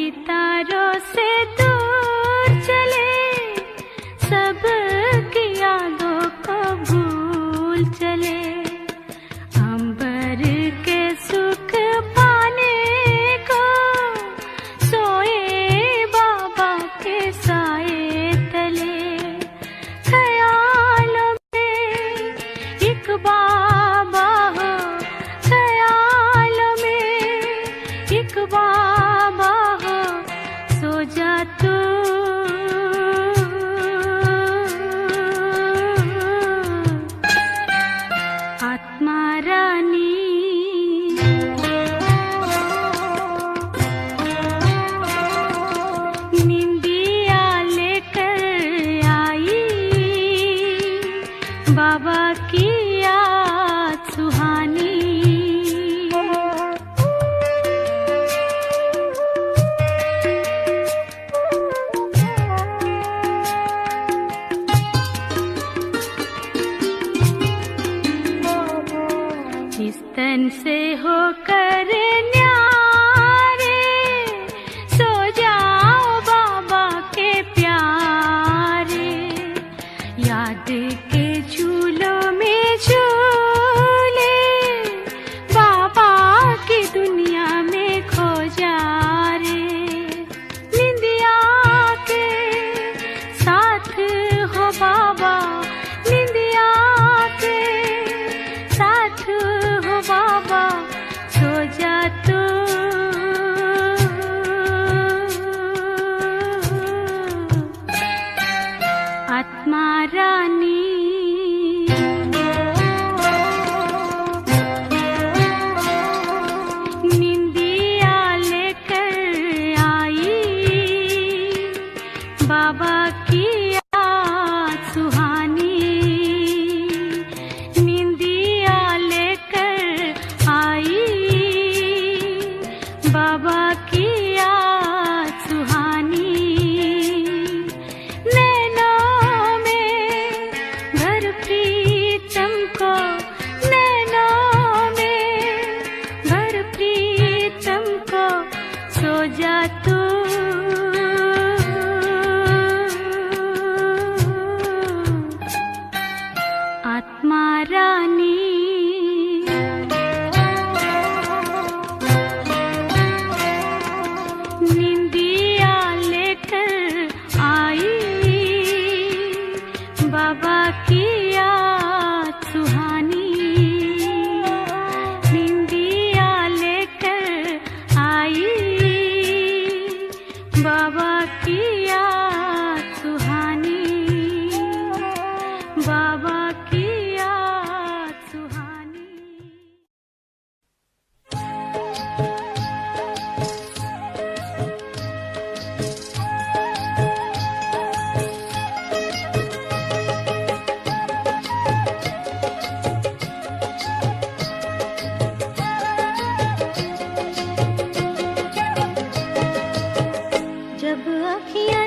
सितारों से दूर चले, सब की यादों को भूल चले। अंबर के सुख पाने को सोए बाबा के साए तले। ख्यालों में एक बाबा हो, ख्यालों में एक बाबा हो, सो जा तू आत्मा रानी। निंदिया लेकर आई, बाबा की याद सुहानी। इस तन से होकर न्यारे, सो जाओ बाबा के प्यारे। याद के झूलों में झूले, बाबा की दुनिया में खो जा रे। निंदिया के साथ हो बाबा, निंदिया के साथ हो बाबा, सो जा तू आत्मा रानी। निंदिया लेकर आई, बाबा की याद सुहानी। निंदिया लेकर आई, बाबा की याद सुहानी। नैनों में भर प्रीतम को, नैनों में भर प्रीतम को, सो जा तू आत्मा रानी। निंदिया लेकर आई, बाबा की याद सुहानी। निंदिया लेकर आई, बाबा की याद सुहानी। बाबा की याद सुहानी। जब अखियाँ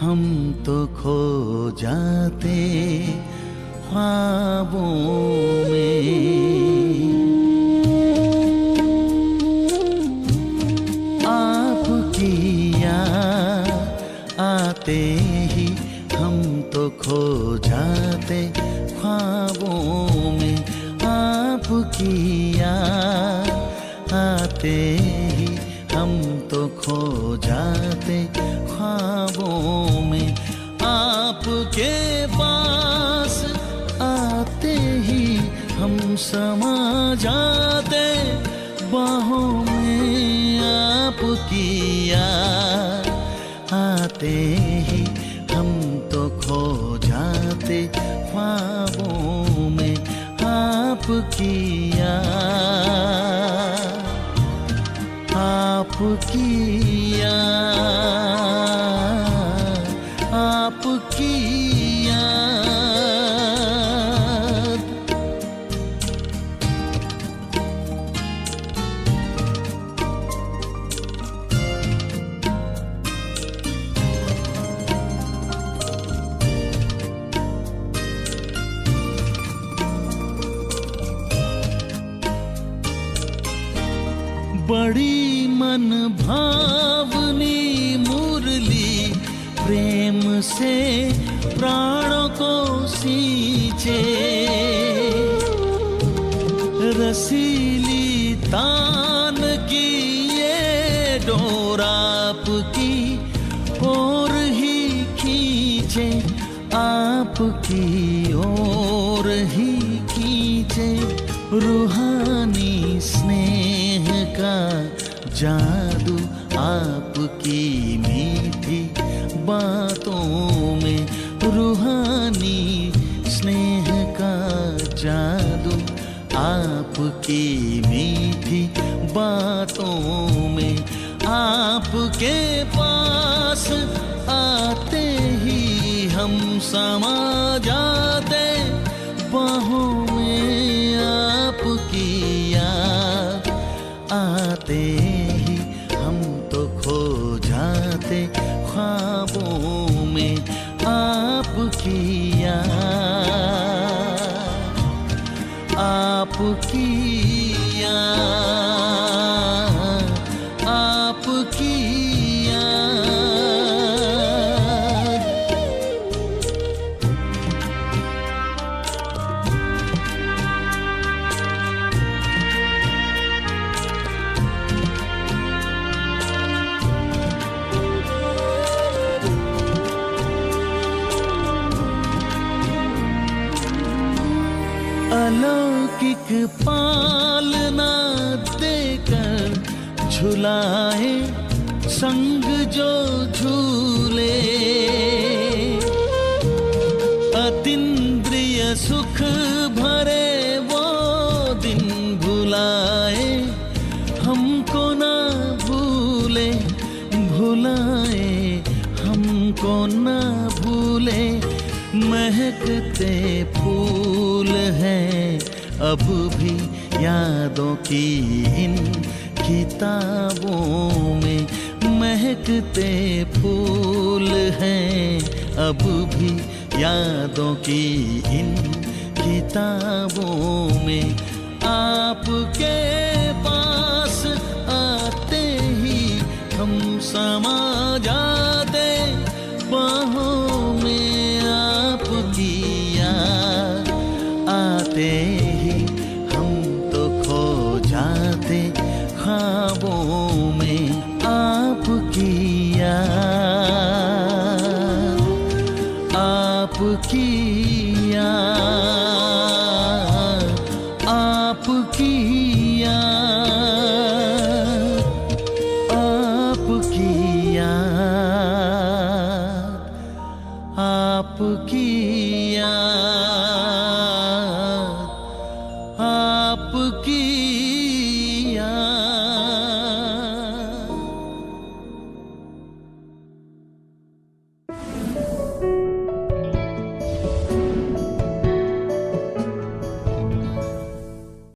हम तो खो जाते ख्वाबों में। आपकी याद आते ही हम तो खो जाते ख्वाबों में। आपकी याद आते ही हम तो खो जाते ख्वाबों में। आपके पास आते ही हम समा जाते बाहों में। आपकी याद आते ही हम तो खो जाते ख्वाबों में। आपकी याद, आपकी याद, आपकी याद। बड़ी मन भावनी मुरली प्रेम से प्राणों को सींचे। रसीली तान की ये डोर आपकी ओर ही खींचे। आपकी ओर ही खींचे। रूहानी स्नेह का जादू आपकी मीठी बातों में। रूहानी स्नेह का जादू आपकी मीठी बातों में। आपके पास आते ही हम समा जाते बाहों में। आपकी याद आते ही हम तो खो जाते ख्वाबों में। आपकी याद, आपकी याद, आपकी याद। अलौकिक पालना देकर झुलाए संग जो झूले। अतीन्द्रिय सुख भरे वो दिन भुलाए हमको ना भूले। भुलाए हमको ना भूले। महकते फूल हैं अब भी यादों की इन किताबों में। महकते फूल हैं अब भी यादों की इन किताबों में। आपके पास आते ही हम समा जाते बाहों में। आपकी याद आते ही हम तो खो जाते ख्वाबों में। आपकी याद, आपकी याद, आपकी याद, आपकी याद, आपकी